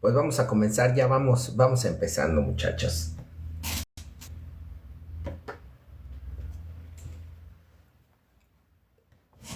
Pues vamos a comenzar, ya vamos empezando, muchachos.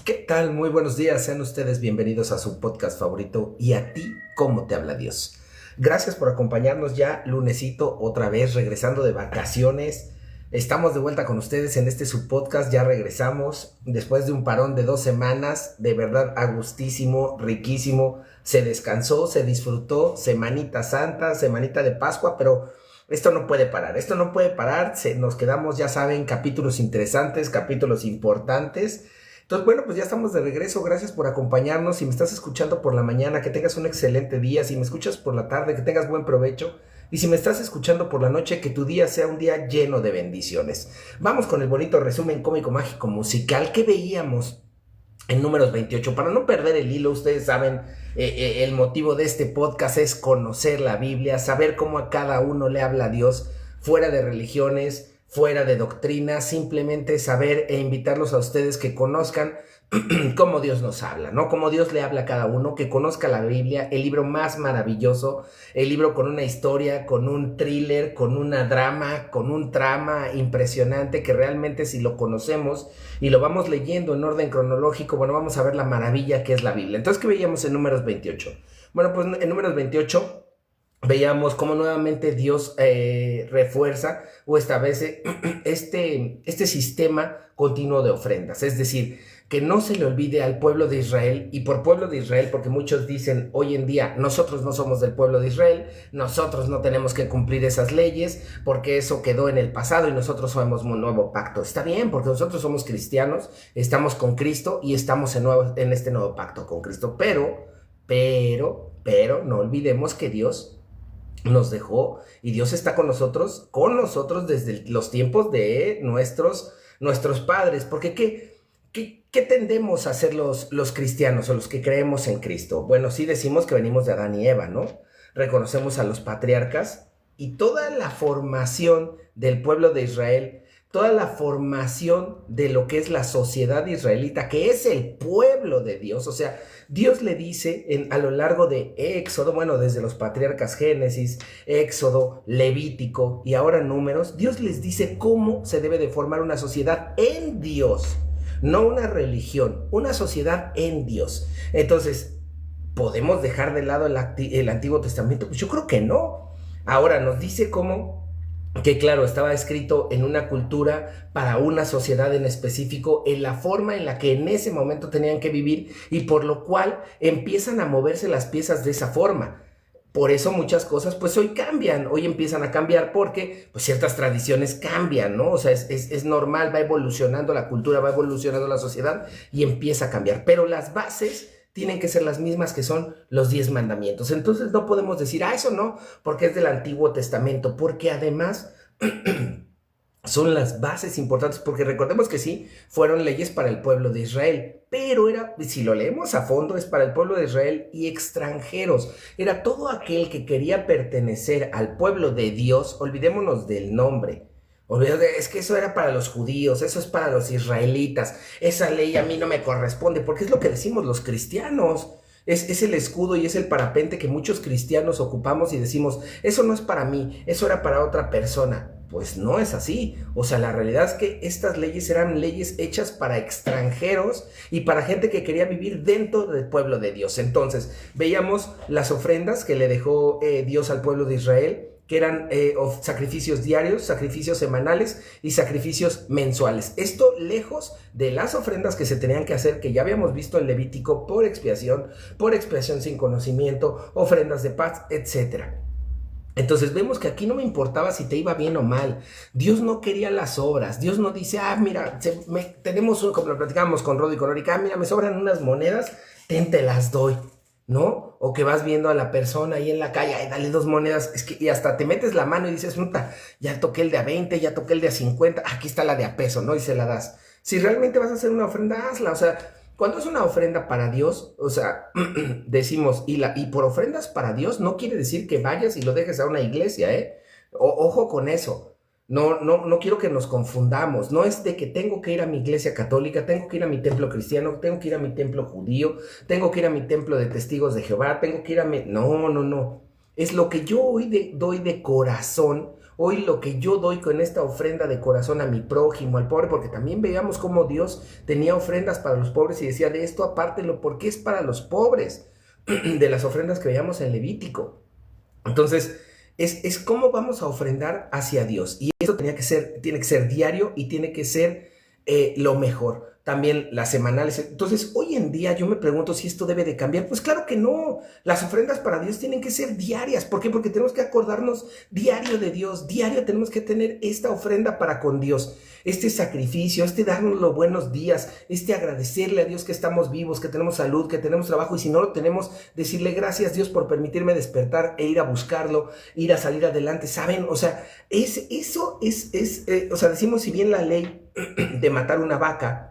¿Qué tal? Muy buenos días, sean ustedes bienvenidos a su podcast favorito y a ti, ¿cómo te habla Dios? Gracias por acompañarnos ya lunesito otra vez, regresando de vacaciones. Estamos de vuelta con ustedes en este subpodcast, ya regresamos después de un parón de 2 semanas, de verdad a gustísimo, riquísimo, se descansó, se disfrutó, Semanita Santa, Semanita de Pascua, pero esto no puede parar, nos quedamos, ya saben, capítulos interesantes, capítulos importantes. Entonces, bueno, pues ya estamos de regreso, gracias por acompañarnos. Si me estás escuchando por la mañana, que tengas un excelente día. Si me escuchas por la tarde, que tengas buen provecho. Y si me estás escuchando por la noche, que tu día sea un día lleno de bendiciones. Vamos con el bonito resumen cómico, mágico, musical que veíamos en Números 28. Para no perder el hilo, ustedes saben, el motivo de este podcast es conocer la Biblia, saber cómo a cada uno le habla a Dios, fuera de religiones, fuera de doctrina, simplemente saber e invitarlos a ustedes que conozcan cómo Dios nos habla, ¿no? Cómo Dios le habla a cada uno, que conozca la Biblia, el libro más maravilloso, el libro con una historia, con un thriller, con una drama, con un trama impresionante que realmente si lo conocemos y lo vamos leyendo en orden cronológico, bueno, vamos a ver la maravilla que es la Biblia. Entonces, ¿qué veíamos en Números 28? Bueno, pues en Números 28 veíamos cómo nuevamente Dios refuerza o establece este sistema continuo de ofrendas. Es decir, que no se le olvide al pueblo de Israel, y por pueblo de Israel, porque muchos dicen hoy en día, nosotros no somos del pueblo de Israel, nosotros no tenemos que cumplir esas leyes, porque eso quedó en el pasado y nosotros somos un nuevo pacto. Está bien, porque nosotros somos cristianos, estamos con Cristo y estamos en este nuevo pacto con Cristo, pero no olvidemos que Dios nos dejó y Dios está con nosotros desde los tiempos de nuestros padres, porque ¿qué tendemos a hacer los cristianos o los que creemos en Cristo? Bueno, sí decimos que venimos de Adán y Eva, ¿no? Reconocemos a los patriarcas y toda la formación del pueblo de Israel, toda la formación de lo que es la sociedad israelita, que es el pueblo de Dios. O sea, Dios le dice a lo largo de Éxodo, bueno, desde los patriarcas Génesis, Éxodo, Levítico y ahora Números, Dios les dice cómo se debe de formar una sociedad en Dios, no una religión, una sociedad en Dios. Entonces, ¿podemos dejar de lado el Antiguo Testamento? Pues yo creo que no. Ahora nos dice cómo que claro, estaba escrito en una cultura para una sociedad en específico, en la forma en la que en ese momento tenían que vivir y por lo cual empiezan a moverse las piezas de esa forma. Por eso muchas cosas pues hoy cambian, hoy empiezan a cambiar porque pues ciertas tradiciones cambian, ¿no? O sea, es normal, va evolucionando la cultura, va evolucionando la sociedad y empieza a cambiar, pero las bases tienen que ser las mismas que son los 10 mandamientos. Entonces no podemos decir, eso no, porque es del Antiguo Testamento, porque además son las bases importantes, porque recordemos que sí, fueron leyes para el pueblo de Israel, pero si lo leemos a fondo, es para el pueblo de Israel y extranjeros. Era todo aquel que quería pertenecer al pueblo de Dios, olvidémonos del nombre. Es que eso era para los judíos, eso es para los israelitas, esa ley a mí no me corresponde, porque es lo que decimos los cristianos, es el escudo y es el parapente que muchos cristianos ocupamos y decimos, eso no es para mí, eso era para otra persona. Pues no es así, o sea, la realidad es que estas leyes eran leyes hechas para extranjeros y para gente que quería vivir dentro del pueblo de Dios. Entonces, veíamos las ofrendas que le dejó Dios al pueblo de Israel, que eran sacrificios diarios, sacrificios semanales y sacrificios mensuales. Esto lejos de las ofrendas que se tenían que hacer, que ya habíamos visto en Levítico, por expiación sin conocimiento, ofrendas de paz, etc. Entonces vemos que aquí no me importaba si te iba bien o mal. Dios no quería las obras. Dios no dice, mira, tenemos como lo platicábamos con Rod y con Orica, mira, me sobran unas monedas, te las doy, ¿no? O que vas viendo a la persona ahí en la calle, dale 2 monedas, y hasta te metes la mano y dices, ya toqué el de a 20, ya toqué el de a 50, aquí está la de a peso, ¿no? Y se la das. Si realmente vas a hacer una ofrenda, hazla. O sea, cuando es una ofrenda para Dios, o sea, decimos, y por ofrendas para Dios no quiere decir que vayas y lo dejes a una iglesia, ¿eh? Ojo con eso. No quiero que nos confundamos. No es de que tengo que ir a mi iglesia católica, tengo que ir a mi templo cristiano, tengo que ir a mi templo judío, tengo que ir a mi templo de testigos de Jehová, tengo que ir a mi... No. es lo que yo hoy doy de corazón. Hoy lo que yo doy con esta ofrenda de corazón a mi prójimo, al pobre, porque también veíamos cómo Dios tenía ofrendas para los pobres y decía, de esto apártenlo porque es para los pobres, de las ofrendas que veíamos en Levítico. Entonces, es cómo vamos a ofrendar hacia Dios. Y esto tiene que ser diario y tiene que ser lo mejor. También las semanales. Entonces, hoy en día yo me pregunto si esto debe de cambiar. Pues claro que no. Las ofrendas para Dios tienen que ser diarias. ¿Por qué? Porque tenemos que acordarnos diario de Dios. Diario tenemos que tener esta ofrenda para con Dios. Este sacrificio, darnos los buenos días, agradecerle a Dios que estamos vivos, que tenemos salud, que tenemos trabajo. Y si no lo tenemos, decirle gracias Dios por permitirme despertar e ir a buscarlo, ir a salir adelante. ¿Saben? O sea, o sea, decimos, si bien la ley de matar una vaca,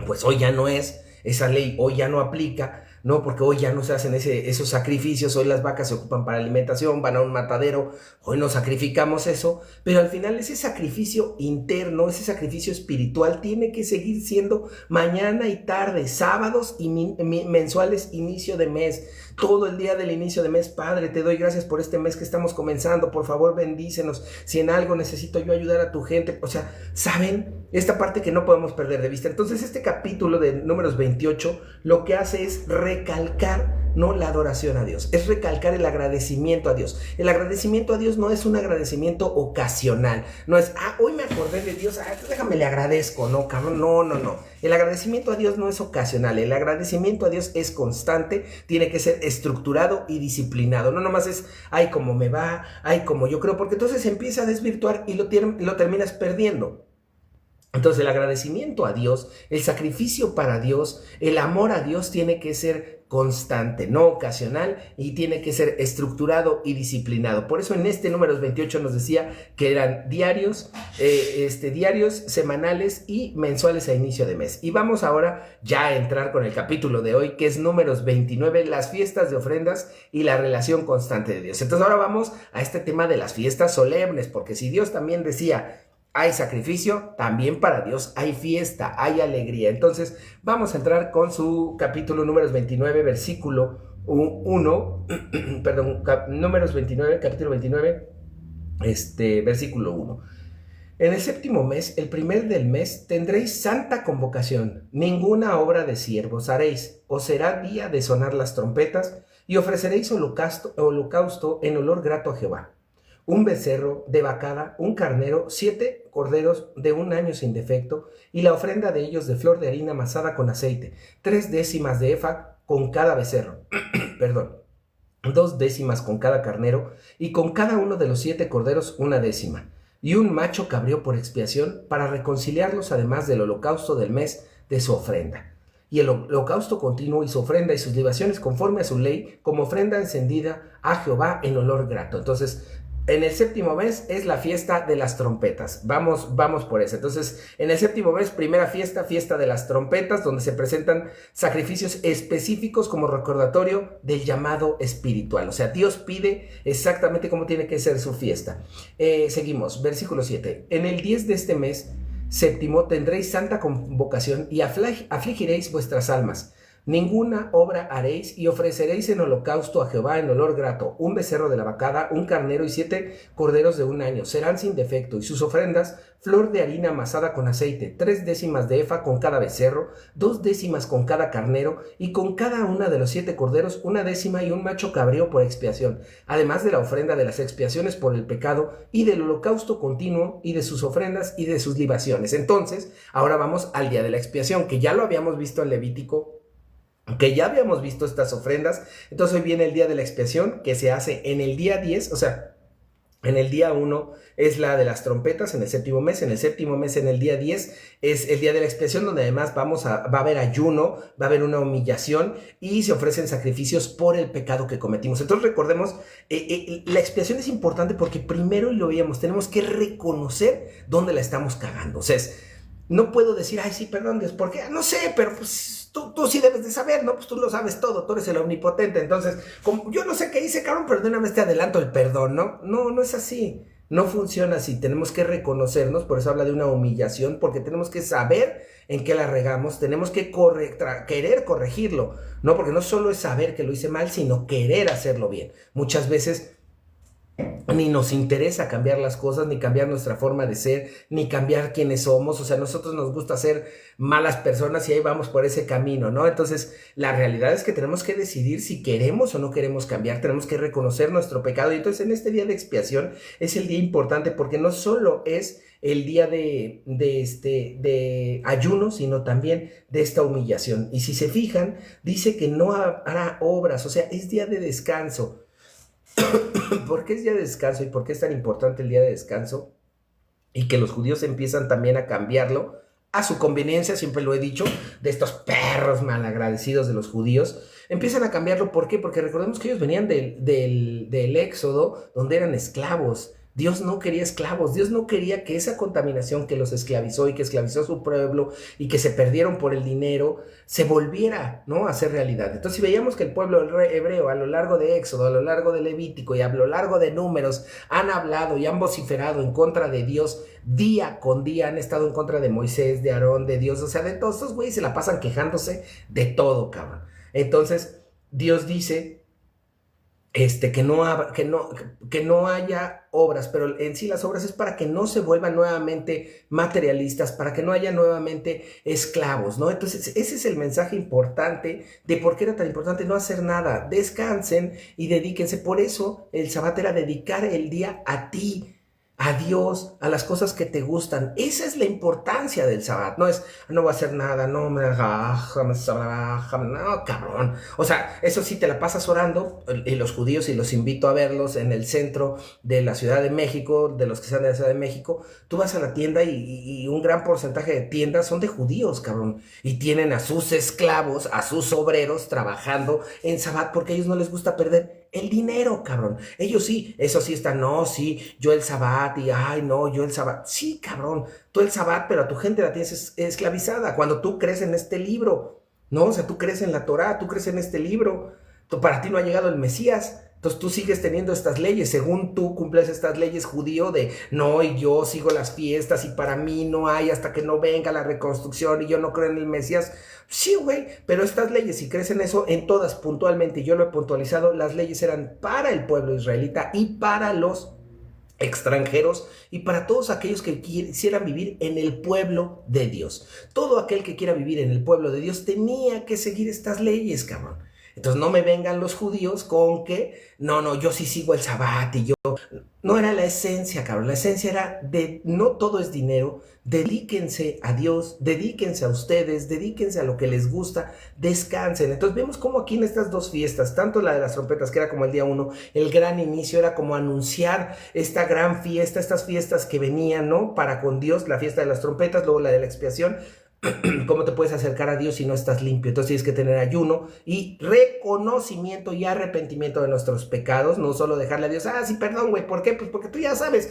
pues hoy ya no es, esa ley hoy ya no aplica, ¿no? Porque hoy ya no se hacen esos sacrificios, hoy las vacas se ocupan para alimentación, van a un matadero, hoy no sacrificamos eso, pero al final ese sacrificio interno, ese sacrificio espiritual tiene que seguir siendo mañana y tarde, sábados y mensuales, inicio de mes, todo el día del inicio de mes. Padre, te doy gracias por este mes que estamos comenzando, por favor bendícenos, si en algo necesito yo ayudar a tu gente. O sea, ¿saben? Esta parte que no podemos perder de vista. Entonces este capítulo de Números 28 lo que hace es recalcar, no la adoración a Dios, es recalcar el agradecimiento a Dios. El agradecimiento a Dios no es un agradecimiento ocasional, no es, hoy me acordé de Dios, déjame le agradezco, no, cabrón, no. El agradecimiento a Dios no es ocasional, el agradecimiento a Dios es constante, tiene que ser estructurado y disciplinado, no nomás es, ay, como me va, ay, como yo creo, porque entonces se empieza a desvirtuar y lo terminas perdiendo. Entonces el agradecimiento a Dios, el sacrificio para Dios, el amor a Dios tiene que ser constante, no ocasional, y tiene que ser estructurado y disciplinado. Por eso en Números 28 nos decía que eran diarios, semanales y mensuales a inicio de mes. Y vamos ahora ya a entrar con el capítulo de hoy, que es Números 29, las fiestas de ofrendas y la relación constante de Dios. Entonces ahora vamos a este tema de las fiestas solemnes, porque si Dios también decía, hay sacrificio, también para Dios hay fiesta, hay alegría. Entonces vamos a entrar con su capítulo Números 29, versículo 1, perdón, Números 29, capítulo 29, versículo 1. En el séptimo mes, el primer del mes, tendréis santa convocación. Ninguna obra de siervos haréis. Os será día de sonar las trompetas y ofreceréis holocausto en olor grato a Jehová. Un becerro de vacada, un carnero, 7 corderos de 1 año sin defecto, y la ofrenda de ellos de flor de harina amasada con aceite, 3 décimas de efa con cada becerro, perdón, 2 décimas con cada carnero, y con cada uno de los 7 corderos 1 décima, y un macho cabrío por expiación, para reconciliarlos además del holocausto del mes de su ofrenda. Y el holocausto continuo y su ofrenda y sus libaciones conforme a su ley, como ofrenda encendida a Jehová en olor grato. Entonces, en el séptimo mes es la fiesta de las trompetas. Vamos por eso. Entonces, en el séptimo mes, primera fiesta de las trompetas, donde se presentan sacrificios específicos como recordatorio del llamado espiritual. O sea, Dios pide exactamente cómo tiene que ser su fiesta. Seguimos, versículo 7. En el 10 de este mes séptimo tendréis santa convocación y afligiréis vuestras almas. Ninguna obra haréis y ofreceréis en holocausto a Jehová en olor grato, un becerro de la vacada, un carnero y 7 corderos de 1 año, serán sin defecto, y sus ofrendas, flor de harina amasada con aceite, 3 décimas de efa con cada becerro, 2 décimas con cada carnero, y con cada una de los 7 corderos 1 décima y un macho cabrío por expiación, además de la ofrenda de las expiaciones por el pecado, y del holocausto continuo, y de sus ofrendas y de sus libaciones. Entonces, ahora vamos al día de la expiación, que ya lo habíamos visto en Levítico, que ya habíamos visto estas ofrendas. Entonces hoy viene el día de la expiación, que se hace en el día 10, o sea, en el día 1 es la de las trompetas, en el séptimo mes, en el día 10 es el día de la expiación, donde además va a haber ayuno, va a haber una humillación y se ofrecen sacrificios por el pecado que cometimos. Entonces recordemos, la expiación es importante porque primero, y lo veíamos, tenemos que reconocer dónde la estamos cagando. O sea, no puedo decir, ay, sí, perdón, Dios, ¿por qué? No sé, pero pues tú sí debes de saber, ¿no? Pues tú lo sabes todo, tú eres el omnipotente. Entonces, como yo no sé qué hice, cabrón, perdóname, te adelanto el perdón, ¿no? No es así. no funciona así, tenemos que reconocernos, por eso habla de una humillación, porque tenemos que saber en qué la regamos, tenemos que querer corregirlo, ¿no? Porque no solo es saber que lo hice mal, sino querer hacerlo bien. Muchas veces ni nos interesa cambiar las cosas, ni cambiar nuestra forma de ser, ni cambiar quiénes somos. O sea, a nosotros nos gusta ser malas personas y ahí vamos por ese camino, ¿no? Entonces, la realidad es que tenemos que decidir si queremos o no queremos cambiar, tenemos que reconocer nuestro pecado. Y entonces, en este día de expiación es el día importante porque no solo es el día de ayuno, sino también de esta humillación. Y si se fijan, dice que no hará obras, o sea, es día de descanso. ¿Por qué es día de descanso y por qué es tan importante el día de descanso? Y que los judíos empiezan también a cambiarlo a su conveniencia, siempre lo he dicho, de estos perros malagradecidos de los judíos, empiezan a cambiarlo. ¿Por qué? Porque recordemos que ellos venían del Éxodo, donde eran esclavos. Dios no quería esclavos, Dios no quería que esa contaminación que los esclavizó y que esclavizó a su pueblo y que se perdieron por el dinero, se volviera, ¿no?, a ser realidad. Entonces, si veíamos que el pueblo hebreo a lo largo de Éxodo, a lo largo de Levítico y a lo largo de Números han hablado y han vociferado en contra de Dios día con día, han estado en contra de Moisés, de Aarón, de Dios, o sea, de todos estos güeyes se la pasan quejándose de todo, cabrón. Entonces, Dios dice que no haya obras, pero en sí las obras es para que no se vuelvan nuevamente materialistas, para que no haya nuevamente esclavos, ¿no? Entonces, ese es el mensaje importante de por qué era tan importante no hacer nada. Descansen y dedíquense. Por eso el Sabbat era dedicar el día a ti, a Dios, a las cosas que te gustan. Esa es la importancia del Sabbat. No es, no voy a hacer nada, no me no, cabrón. O sea, eso sí, te la pasas orando, y los judíos, y los invito a verlos en el centro de la Ciudad de México, de los que sean de la Ciudad de México, tú vas a la tienda y un gran porcentaje de tiendas son de judíos, cabrón, y tienen a sus esclavos, a sus obreros trabajando en Sabbat porque a ellos no les gusta perder el dinero, cabrón. Ellos sí, eso sí están, no, sí, yo el Sabbat, y ay, no, yo el Sabbat. Sí, cabrón, tú el Sabbat, pero a tu gente la tienes esclavizada. Cuando tú crees en este libro, ¿no? O sea, tú crees en la Torá, tú crees en este libro, para ti no ha llegado el Mesías. Entonces tú sigues teniendo estas leyes, según tú cumples estas leyes judío de no, y yo sigo las fiestas y para mí no hay hasta que no venga la reconstrucción y yo no creo en el Mesías. Sí, güey, pero estas leyes, si crees en eso, en todas puntualmente, y yo lo he puntualizado, las leyes eran para el pueblo israelita y para los extranjeros y para todos aquellos que quisieran vivir en el pueblo de Dios. Todo aquel que quiera vivir en el pueblo de Dios tenía que seguir estas leyes, cabrón. Entonces no me vengan los judíos con que, no, yo sí sigo el Sabbat y yo... No era la esencia, cabrón. La esencia era de no todo es dinero. Dedíquense a Dios, dedíquense a ustedes, dedíquense a lo que les gusta, descansen. Entonces vemos cómo aquí en estas dos fiestas, tanto la de las trompetas, que era como el día 1, el gran inicio era como anunciar esta gran fiesta, estas fiestas que venían, ¿no?, para con Dios, la fiesta de las trompetas, luego la de la expiación. ¿Cómo te puedes acercar a Dios si no estás limpio? Entonces tienes que tener ayuno y reconocimiento y arrepentimiento de nuestros pecados, no solo dejarle a Dios, sí, perdón, güey, ¿por qué? Pues porque tú ya sabes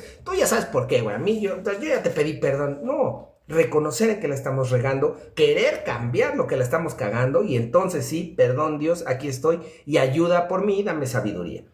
por qué, güey, a mí yo ya te pedí perdón. No, reconocer que la estamos regando, querer cambiar lo que la estamos cagando, y entonces sí, perdón Dios, aquí estoy y ayuda por mí, dame sabiduría.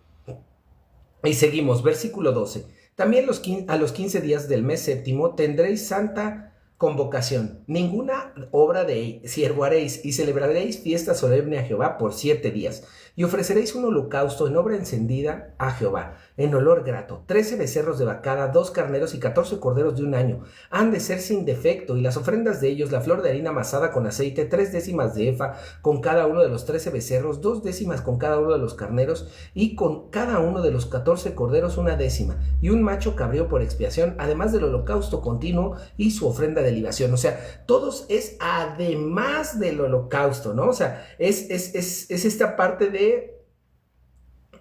Y seguimos, versículo 12. También a los 15 días del mes séptimo tendréis santa convocación. Ninguna obra de siervo haréis, y celebraréis fiesta solemne a Jehová por 7 días. Y ofreceréis un holocausto en obra encendida a Jehová, en olor grato, 13 becerros de vacada, 2 carneros y 14 corderos de un año. Han de ser sin defecto, y las ofrendas de ellos, la flor de harina amasada con aceite, 3 décimas de efa con cada uno de los 13 becerros, 2 décimas con cada uno de los carneros, y con cada uno de los 14 corderos 1 décima, y un macho cabrío por expiación, además del holocausto continuo y su ofrenda de libación. O sea, todos es además del holocausto, ¿no? O sea, es esta parte de,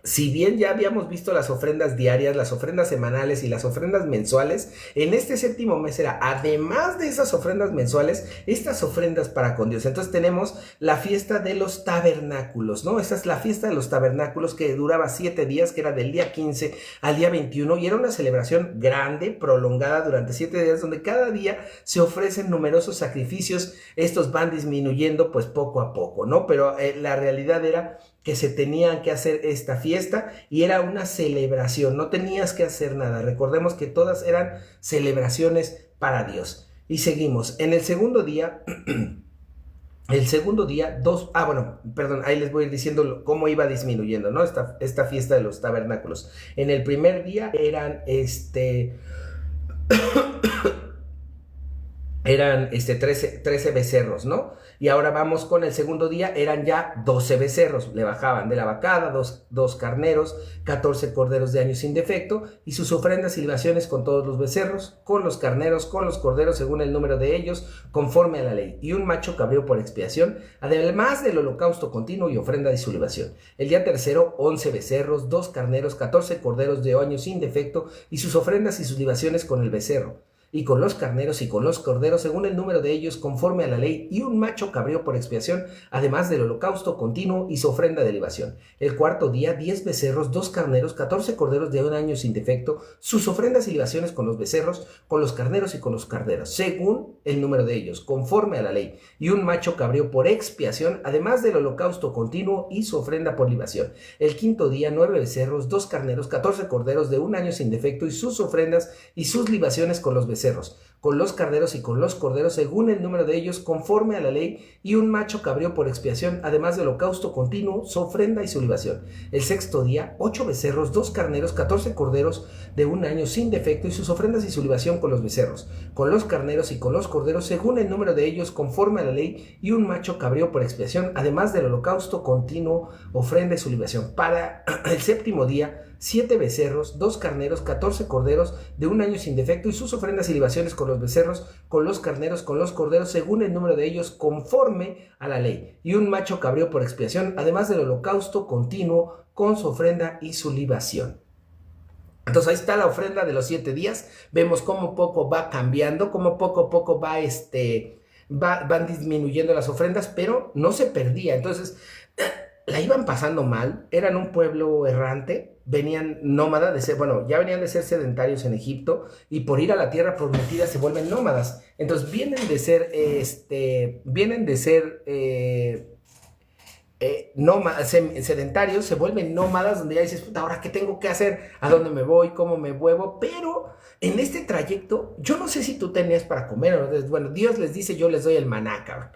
si bien ya habíamos visto las ofrendas diarias, las ofrendas semanales y las ofrendas mensuales, en este séptimo mes era, además de esas ofrendas mensuales, estas ofrendas para con Dios. Entonces tenemos la fiesta de los tabernáculos, ¿no? Esta es la fiesta de los tabernáculos que duraba 7 días, que era del día 15 al día 21, y era una celebración grande, prolongada durante 7 días, donde cada día se ofrecen numerosos sacrificios. Estos van disminuyendo pues poco a poco, ¿no? Pero la realidad era que se tenían que hacer esta fiesta fiesta y era una celebración, no tenías que hacer nada. Recordemos que todas eran celebraciones para Dios. Y seguimos. En el segundo día, ahí les voy a ir diciendo cómo iba disminuyendo, ¿no? Esta fiesta de los tabernáculos. En el primer día eran eran 13 becerros, ¿no? Y ahora vamos con el segundo día, eran ya 12 becerros. Le bajaban de la vacada, dos carneros, 14 corderos de año sin defecto, y sus ofrendas y libaciones con todos los becerros, con los carneros, con los corderos, según el número de ellos, conforme a la ley, y un macho cabrío por expiación, además del holocausto continuo y ofrenda de su libación. El día tercero, 11 becerros, 2 carneros, 14 corderos de año sin defecto, y sus ofrendas y sus libaciones con el becerro, y con los carneros y con los corderos, según el número de ellos, conforme a la ley, y un macho cabrío por expiación, además del holocausto continuo y su ofrenda de libación. El cuarto día, 10 becerros, 2 carneros, 14 corderos de un año sin defecto, sus ofrendas y libaciones con los becerros, con los carneros y con los carneros, según el número de ellos, conforme a la ley, y un macho cabrío por expiación, además del holocausto continuo y su ofrenda por libación. El quinto día, 9 becerros, 2 carneros, 14 corderos de un año sin defecto, y sus ofrendas y sus libaciones con los becerros, con los carneros y con los corderos, según el número de ellos, conforme a la ley, y un macho cabrío por expiación, además del holocausto continuo, su ofrenda y su libación. El sexto día, 8 becerros, 2 carneros, 14 corderos de un año sin defecto, y sus ofrendas y su libación con los becerros, con los carneros y con los corderos, según el número de ellos, conforme a la ley, y un macho cabrío por expiación, además del holocausto continuo, ofrenda y su libación. Para el séptimo día, 7 becerros, 2 carneros, 14 corderos de un año sin defecto, y sus ofrendas y libaciones con los becerros, con los carneros, con los corderos, según el número de ellos, conforme a la ley, y un macho cabrío por expiación, además del holocausto continuo, con su ofrenda y su libación. Entonces ahí está la ofrenda de los 7 días. Vemos cómo poco va cambiando, cómo poco a poco van disminuyendo las ofrendas, pero no se perdía. Entonces la iban pasando mal, eran un pueblo errante, venían nómadas ya venían de ser sedentarios en Egipto, y por ir a la tierra prometida se vuelven nómadas. Entonces vienen de ser sedentarios, se vuelven nómadas, donde ya dices, puta, ¿ahora qué tengo que hacer? ¿A dónde me voy? ¿Cómo me muevo? Pero en este trayecto, yo no sé si tú tenías para comer, ¿no? Bueno, Dios les dice, yo les doy el maná, cabrón.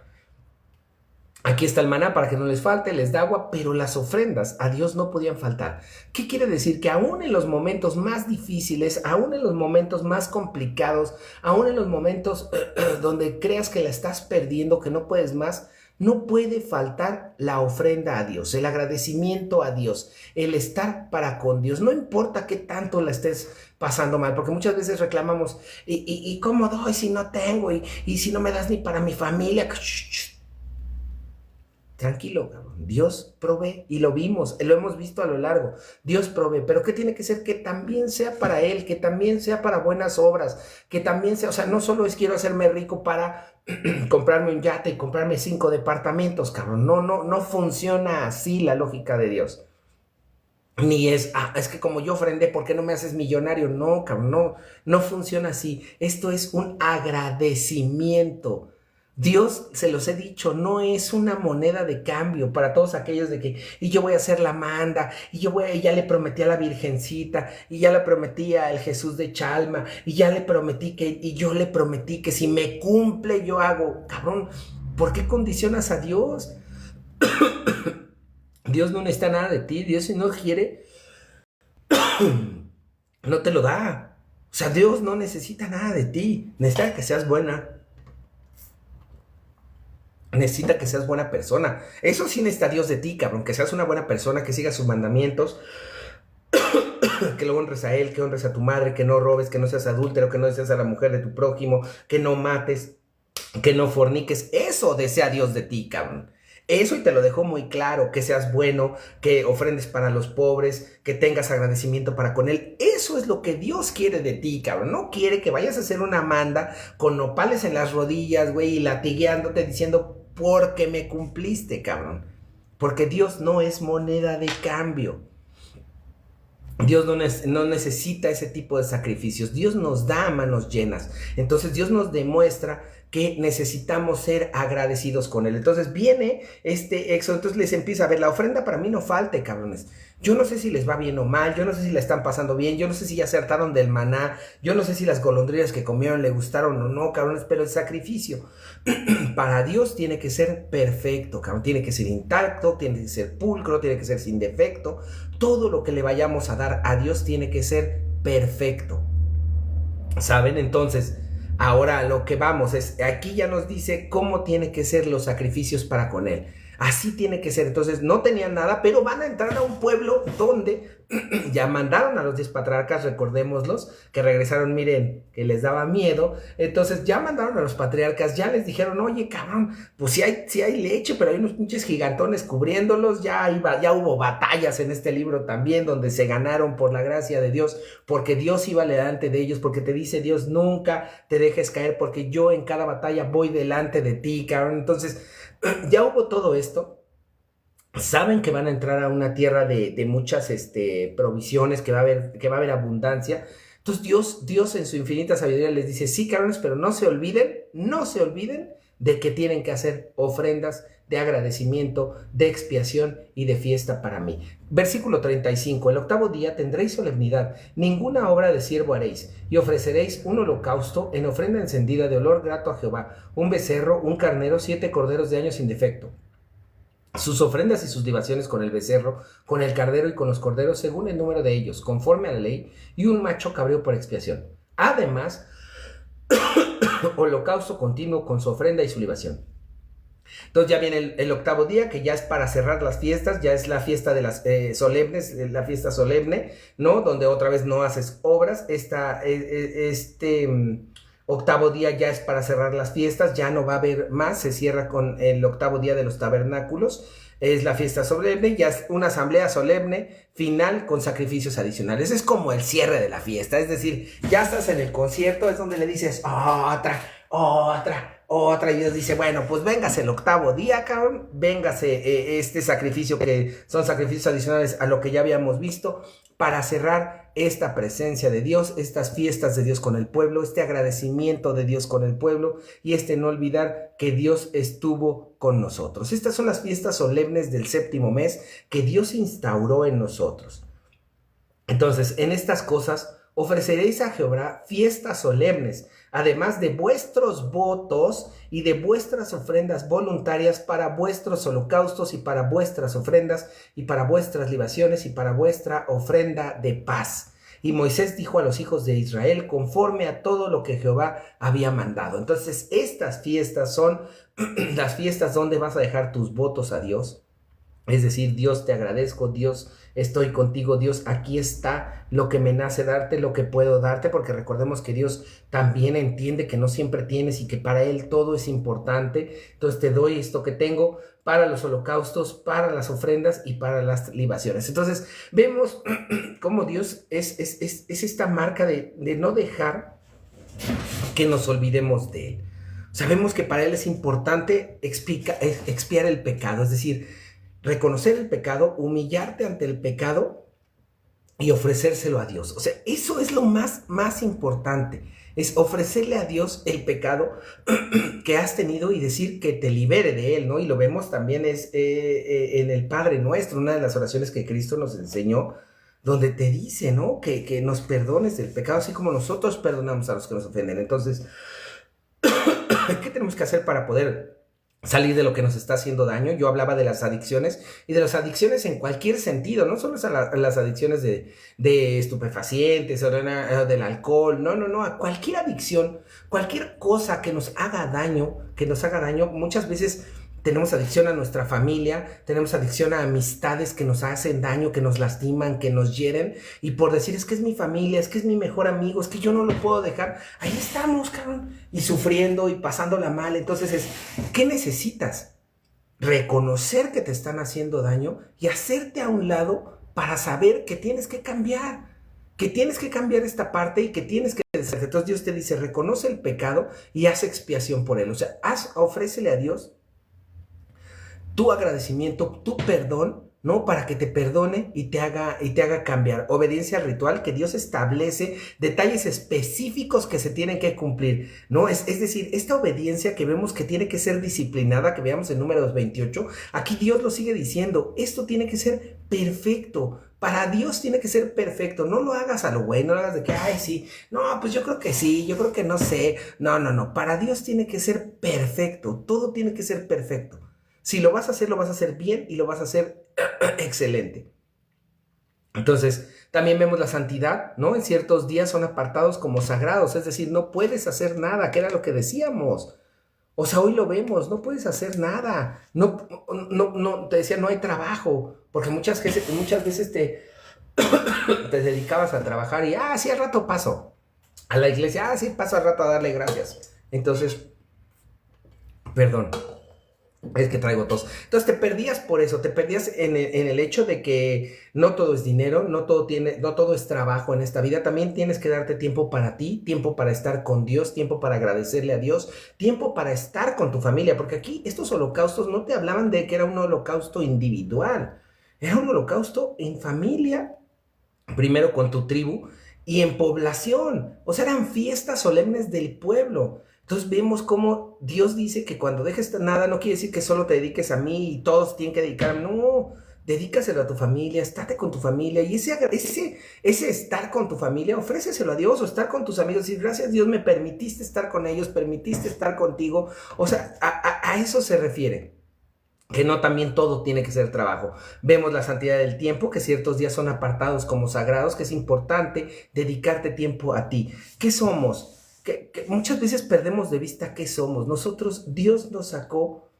Aquí está el maná para que no les falte, les da agua, pero las ofrendas a Dios no podían faltar. ¿Qué quiere decir? Que aún en los momentos más difíciles, aún en los momentos más complicados, aún en los momentos donde creas que la estás perdiendo, que no puedes más, no puede faltar la ofrenda a Dios, el agradecimiento a Dios, el estar para con Dios. No importa qué tanto la estés pasando mal, porque muchas veces reclamamos, ¿y cómo doy si no tengo? ¿Y si no me das ni para mi familia? Tranquilo, cabrón. Dios provee, y lo hemos visto a lo largo. Dios provee, pero ¿qué tiene que ser? Que también sea para Él, que también sea para buenas obras, que también sea, o sea, no solo es quiero hacerme rico para comprarme un yate y comprarme 5 departamentos, cabrón. No funciona así la lógica de Dios. Ni es que como yo ofrendé, ¿por qué no me haces millonario? No, cabrón, no funciona así. Esto es un agradecimiento. Dios, se los he dicho, no es una moneda de cambio para todos aquellos de que, y yo voy a hacer la manda, y ya le prometí a la Virgencita, y ya le prometí al Jesús de Chalma, y yo le prometí que si me cumple yo hago. Cabrón, ¿por qué condicionas a Dios? Dios no necesita nada de ti. Dios, si no quiere, no te lo da. O sea, Dios no necesita nada de ti. Necesita que seas buena. Necesita que seas buena persona. Eso sí necesita Dios de ti, cabrón. Que seas una buena persona, que sigas sus mandamientos, que lo honres a Él, que honres a tu madre, que no robes, que no seas adúltero, que no desees a la mujer de tu prójimo, que no mates, que no forniques. Eso desea Dios de ti, cabrón. Eso, y te lo dejó muy claro, que seas bueno, que ofrendes para los pobres, que tengas agradecimiento para con Él. Eso es lo que Dios quiere de ti, cabrón. No quiere que vayas a hacer una manda con nopales en las rodillas, güey, y latigueándote diciendo, porque me cumpliste, cabrón. Porque Dios no es moneda de cambio. Dios no necesita ese tipo de sacrificios. Dios nos da a manos llenas. Entonces Dios nos demuestra que necesitamos ser agradecidos con Él. Entonces viene este éxodo, entonces les empieza a ver, la ofrenda para mí no falte, cabrones. Yo no sé si les va bien o mal, yo no sé si la están pasando bien, yo no sé si ya se hartaron del maná, yo no sé si las golondrinas que comieron le gustaron o no, cabrones, pero el sacrificio para Dios tiene que ser perfecto, cabrón, tiene que ser intacto, tiene que ser pulcro, tiene que ser sin defecto. Todo lo que le vayamos a dar a Dios tiene que ser perfecto. ¿Saben? Entonces, ahora lo que vamos es, aquí ya nos dice cómo tiene que ser los sacrificios para con Él. Así tiene que ser. Entonces, no tenían nada, pero van a entrar a un pueblo donde ya mandaron a los 10 patriarcas, recordémoslos, que regresaron, miren, que les daba miedo. Entonces, ya mandaron a los patriarcas, ya les dijeron, oye, cabrón, pues sí hay leche, pero hay unos pinches gigantones cubriéndolos. Ya hubo batallas en este libro también, donde se ganaron por la gracia de Dios, porque Dios iba delante de ellos, porque te dice Dios, nunca te dejes caer, porque yo en cada batalla voy delante de ti, cabrón. Entonces, ya hubo todo esto. Saben que van a entrar a una tierra de muchas provisiones, que va a haber abundancia. Entonces Dios en su infinita sabiduría les dice, sí, cabrones, pero no se olviden de que tienen que hacer ofrendas de agradecimiento, de expiación y de fiesta para mí. Versículo 35, el 8º día tendréis solemnidad, ninguna obra de siervo haréis, y ofreceréis un holocausto en ofrenda encendida de olor grato a Jehová, un becerro, un carnero, 7 corderos de año sin defecto. Sus ofrendas y sus libaciones con el becerro, con el cardero y con los corderos, según el número de ellos, conforme a la ley, y un macho cabrío por expiación. Además, holocausto continuo con su ofrenda y su libación. Entonces ya viene el 8º día, que ya es para cerrar las fiestas, ya es la fiesta de las solemnes, la fiesta solemne, ¿no? Donde otra vez no haces obras. 8º día ya es para cerrar las fiestas, ya no va a haber más, se cierra con el 8º día de los tabernáculos, es la fiesta solemne, ya es una asamblea solemne final con sacrificios adicionales. Es como el cierre de la fiesta, es decir, ya estás en el concierto, es donde le dices otra, y Dios dice, bueno, pues véngase el 8º día, cabrón, véngase este sacrificio, que son sacrificios adicionales a lo que ya habíamos visto, para cerrar esta presencia de Dios, estas fiestas de Dios con el pueblo, este agradecimiento de Dios con el pueblo, y no olvidar que Dios estuvo con nosotros. Estas son las fiestas solemnes del 7º mes que Dios instauró en nosotros. Entonces, en estas cosas ofreceréis a Jehová fiestas solemnes, además de vuestros votos y de vuestras ofrendas voluntarias para vuestros holocaustos y para vuestras ofrendas y para vuestras libaciones y para vuestra ofrenda de paz. Y Moisés dijo a los hijos de Israel, conforme a todo lo que Jehová había mandado. Entonces, estas fiestas son las fiestas donde vas a dejar tus votos a Dios. Es decir, Dios, te agradezco, Dios, estoy contigo, Dios, aquí está lo que me nace darte, lo que puedo darte, porque recordemos que Dios también entiende que no siempre tienes y que para Él todo es importante. Entonces te doy esto que tengo para los holocaustos, para las ofrendas y para las libaciones. Entonces vemos cómo Dios es esta marca de no dejar que nos olvidemos de Él. Sabemos que para Él es importante expiar el pecado, es decir, reconocer el pecado, humillarte ante el pecado y ofrecérselo a Dios. O sea, eso es lo más importante, es ofrecerle a Dios el pecado que has tenido y decir que te libere de él, ¿no? Y lo vemos también en el Padre Nuestro, una de las oraciones que Cristo nos enseñó, donde te dice, ¿no? Que nos perdones del pecado, así como nosotros perdonamos a los que nos ofenden. Entonces, ¿qué tenemos que hacer para poder salir de lo que nos está haciendo daño? Yo hablaba de las adicciones y de las adicciones en cualquier sentido, no solo las adicciones de estupefacientes o del alcohol, no, a cualquier adicción, cualquier cosa que nos haga daño, muchas veces tenemos adicción a nuestra familia, tenemos adicción a amistades que nos hacen daño, que nos lastiman, que nos hieren, y por decir, es que es mi familia, es que es mi mejor amigo, es que yo no lo puedo dejar, ahí estamos, cabrón, y sufriendo y pasándola mal. Entonces ¿qué necesitas? Reconocer que te están haciendo daño y hacerte a un lado para saber que tienes que cambiar, esta parte y que tienes que deshacer. Entonces Dios te dice, reconoce el pecado y haz expiación por él. O sea, ofrécele a Dios tu agradecimiento, tu perdón ¿no? Para que te perdone y te haga cambiar. Obediencia ritual, que Dios establece detalles específicos que se tienen que cumplir, ¿no? Es decir, esta obediencia que vemos que tiene que ser disciplinada, que veamos en Números 28, aquí Dios lo sigue diciendo, esto tiene que ser perfecto. Para Dios tiene que ser perfecto. No lo hagas a lo güey, no lo hagas de que, ay, sí, no, pues yo creo que sí, yo creo que no sé. No. Para Dios tiene que ser perfecto. Todo tiene que ser perfecto. Si lo vas a hacer bien y lo vas a hacer excelente. Entonces, también vemos la santidad, ¿no? En ciertos días son apartados como sagrados, es decir, no puedes hacer nada, que era lo que decíamos. O sea, hoy lo vemos, no puedes hacer nada. No, te decía, no hay trabajo, porque muchas veces te dedicabas a trabajar y, sí, al rato paso a la iglesia, sí, paso al rato a darle gracias. Entonces, perdón. Es que traigo tos. Entonces te perdías por eso, te perdías en el hecho de que no todo es dinero, no todo es trabajo en esta vida. También tienes que darte tiempo para ti, tiempo para estar con Dios, tiempo para agradecerle a Dios, tiempo para estar con tu familia, porque aquí estos holocaustos no te hablaban de que era un holocausto individual, era un holocausto en familia, primero con tu tribu y en población. O sea, eran fiestas solemnes del pueblo. Entonces vemos cómo Dios dice que cuando dejes nada no quiere decir que solo te dediques a mí y todos tienen que dedicar. No, dedícaselo a tu familia, estate con tu familia y ese estar con tu familia, ofréceselo a Dios o estar con tus amigos y gracias Dios me permitiste estar con ellos, permitiste estar contigo. O sea, a eso se refiere. Que no también todo tiene que ser trabajo. Vemos la santidad del tiempo, que ciertos días son apartados como sagrados, que es importante dedicarte tiempo a ti. ¿Qué somos? Que muchas veces perdemos de vista qué somos. Nosotros, Dios nos sacó,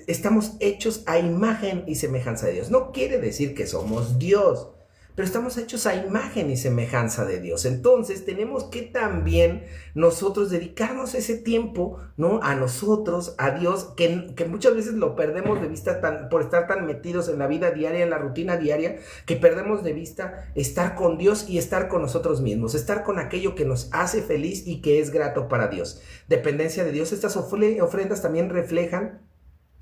estamos hechos a imagen y semejanza de Dios. No quiere decir que somos Dios, pero estamos hechos a imagen y semejanza de Dios. Entonces tenemos que también nosotros dedicarnos ese tiempo, ¿no? A nosotros, a Dios, que muchas veces lo perdemos de vista por estar tan metidos en la vida diaria, en la rutina diaria, que perdemos de vista estar con Dios y estar con nosotros mismos, estar con aquello que nos hace feliz y que es grato para Dios. Dependencia de Dios. Estas ofrendas también reflejan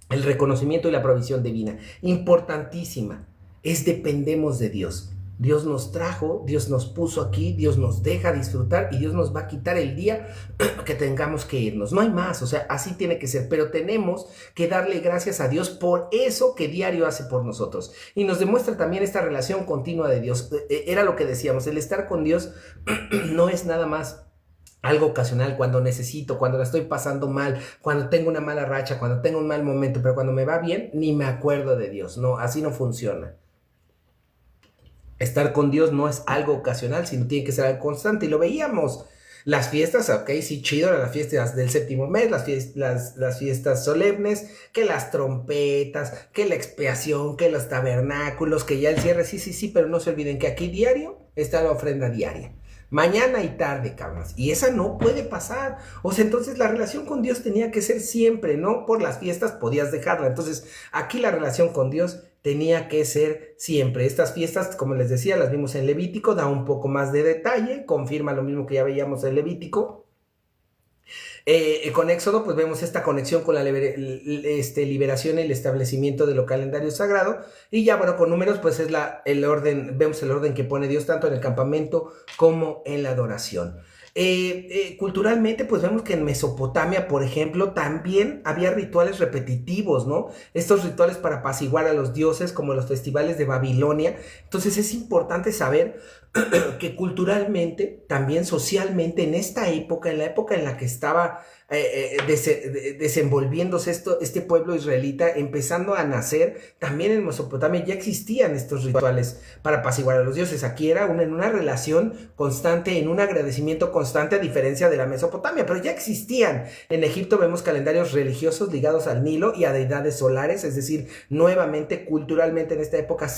el reconocimiento y la provisión divina. Importantísima. Dependemos de Dios. Dios nos trajo, Dios nos puso aquí, Dios nos deja disfrutar y Dios nos va a quitar el día que tengamos que irnos. No hay más, o sea, así tiene que ser, pero tenemos que darle gracias a Dios por eso que diario hace por nosotros. Y nos demuestra también esta relación continua de Dios. Era lo que decíamos, el estar con Dios no es nada más algo ocasional, cuando necesito, cuando la estoy pasando mal, cuando tengo una mala racha, cuando tengo un mal momento, pero cuando me va bien, ni me acuerdo de Dios. No, así no funciona. Estar con Dios no es algo ocasional, sino tiene que ser algo constante. Y lo veíamos. Las fiestas, ok, sí, chido, las fiestas del séptimo mes, las fiestas solemnes, que las trompetas, que la expiación, que los tabernáculos, que ya el cierre, sí, pero no se olviden que aquí diario está la ofrenda diaria. Mañana y tarde, cabras. Y esa no puede pasar. O sea, entonces la relación con Dios tenía que ser siempre, no por las fiestas podías dejarla. Entonces, aquí la relación con Dios tenía que ser siempre. Estas fiestas, como les decía, las vimos en Levítico, da un poco más de detalle, confirma lo mismo que ya veíamos en Levítico. Con Éxodo, pues vemos esta conexión con la liberación y el establecimiento de lo calendario sagrado. Y ya, bueno, con Números, pues es el orden, vemos el orden que pone Dios tanto en el campamento como en la adoración. Culturalmente, pues vemos que en Mesopotamia, por ejemplo, también había rituales repetitivos, ¿no? Estos rituales para apaciguar a los dioses, como los festivales de Babilonia. Entonces es importante saber que culturalmente, también socialmente, en esta época, en la época en la que estaba desenvolviéndose este pueblo israelita, empezando a nacer, también en Mesopotamia ya existían estos rituales para apaciguar a los dioses. Aquí era en una relación constante, en un agradecimiento constante, a diferencia de la Mesopotamia, pero ya existían. En Egipto vemos calendarios religiosos ligados al Nilo y a deidades solares, es decir, nuevamente, culturalmente en esta época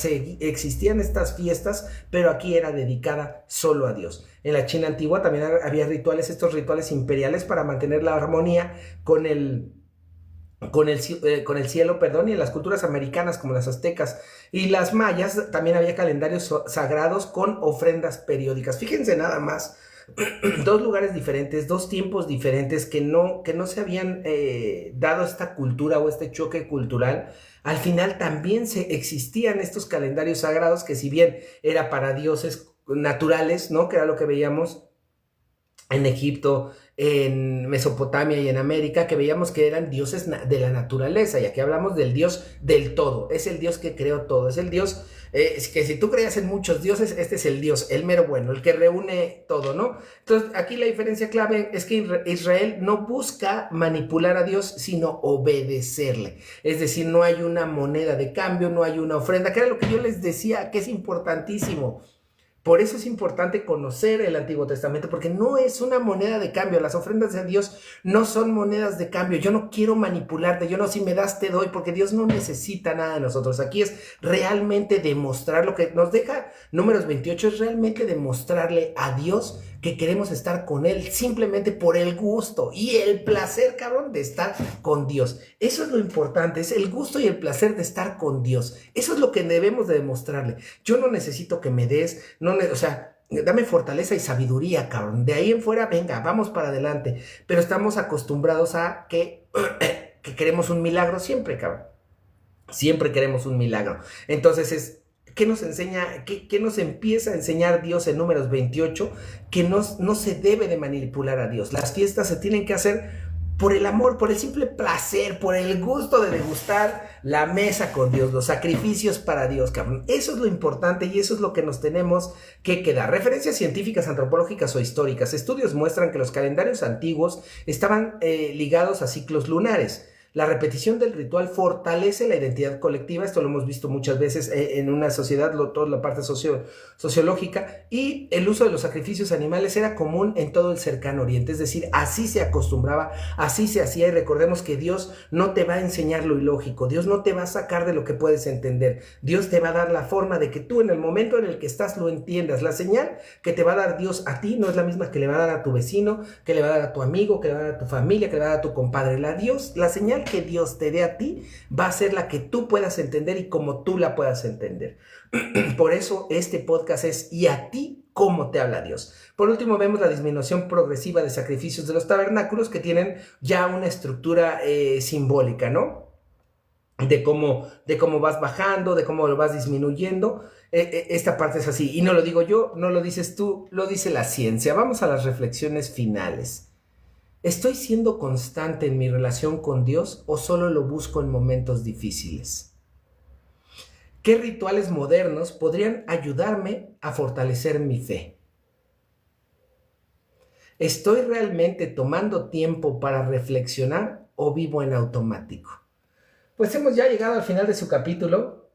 existían estas fiestas, pero aquí era dedicada solo a Dios. En la China antigua también había estos rituales imperiales para mantener la armonía con el cielo, y en las culturas americanas como las aztecas y las mayas también había calendarios sagrados con ofrendas periódicas. Fíjense nada más dos lugares diferentes, dos tiempos diferentes que no se habían dado esta cultura o este choque cultural. Al final también existían estos calendarios sagrados que si bien era para dioses naturales, ¿no? Que era lo que veíamos en Egipto, en Mesopotamia y en América, que veíamos que eran dioses de la naturaleza, y aquí hablamos del Dios del todo, es el Dios que creó todo, es el Dios que si tú creías en muchos dioses, este es el Dios, el mero bueno, el que reúne todo, ¿no? Entonces aquí la diferencia clave es que Israel no busca manipular a Dios, sino obedecerle, es decir, no hay una moneda de cambio, no hay una ofrenda, que era lo que yo les decía, que es importantísimo. Por eso es importante conocer el Antiguo Testamento, porque no es una moneda de cambio. Las ofrendas de Dios no son monedas de cambio. Yo no quiero manipularte, yo no, si me das te doy, porque Dios no necesita nada de nosotros. Aquí es realmente demostrar lo que nos deja Números 28, es realmente demostrarle a Dios que queremos estar con Él simplemente por el gusto y el placer, cabrón, de estar con Dios. Eso es lo importante, es el gusto y el placer de estar con Dios. Eso es lo que debemos de demostrarle. Yo no necesito que me des, o sea, dame fortaleza y sabiduría, cabrón. De ahí en fuera, venga, vamos para adelante. Pero estamos acostumbrados a que queremos un milagro siempre, cabrón. Siempre queremos un milagro. Entonces ¿qué nos enseña, qué nos empieza a enseñar Dios en Números 28? Que no se debe de manipular a Dios. Las fiestas se tienen que hacer por el amor, por el simple placer, por el gusto de degustar la mesa con Dios, los sacrificios para Dios, cabrón. Eso es lo importante y eso es lo que nos tenemos que quedar. Referencias científicas, antropológicas o históricas. Estudios muestran que los calendarios antiguos estaban ligados a ciclos lunares. La repetición del ritual fortalece la identidad colectiva, esto lo hemos visto muchas veces en una sociedad, toda la parte sociológica, y el uso de los sacrificios animales era común en todo el cercano oriente, es decir, así se acostumbraba, así se hacía, y recordemos que Dios no te va a enseñar lo ilógico, Dios no te va a sacar de lo que puedes entender, Dios te va a dar la forma de que tú en el momento en el que estás lo entiendas. La señal que te va a dar Dios a ti no es la misma que le va a dar a tu vecino, que le va a dar a tu amigo, que le va a dar a tu familia, que le va a dar a tu compadre. La señal que Dios te dé a ti va a ser la que tú puedas entender y como tú la puedas entender. Por eso este podcast es ¿y a ti cómo te habla Dios? Por último, vemos la disminución progresiva de sacrificios de los tabernáculos que tienen ya una estructura simbólica, ¿no? De cómo vas bajando, de cómo lo vas disminuyendo. Esta parte es así, y no lo digo yo, no lo dices tú, lo dice la ciencia. Vamos a las reflexiones finales. ¿Estoy siendo constante en mi relación con Dios o solo lo busco en momentos difíciles? ¿Qué rituales modernos podrían ayudarme a fortalecer mi fe? ¿Estoy realmente tomando tiempo para reflexionar o vivo en automático? Pues hemos ya llegado al final de su capítulo.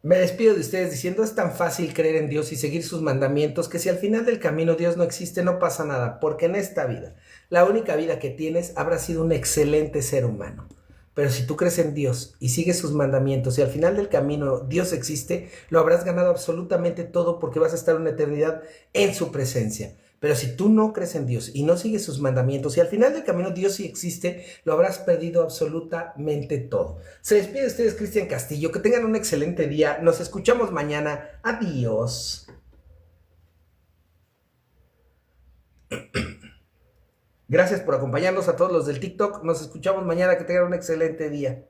Me despido de ustedes diciendo: es tan fácil creer en Dios y seguir sus mandamientos que si al final del camino Dios no existe, no pasa nada, porque en esta vida, la única vida que tienes, habrás sido un excelente ser humano. Pero si tú crees en Dios y sigues sus mandamientos y al final del camino Dios existe, lo habrás ganado absolutamente todo, porque vas a estar una eternidad en su presencia. Pero si tú no crees en Dios y no sigues sus mandamientos y al final del camino Dios sí existe, lo habrás perdido absolutamente todo. Se despide de ustedes Cristian Castillo. Que tengan un excelente día. Nos escuchamos mañana. Adiós. Gracias por acompañarnos a todos los del TikTok. Nos escuchamos mañana. Que tengan un excelente día.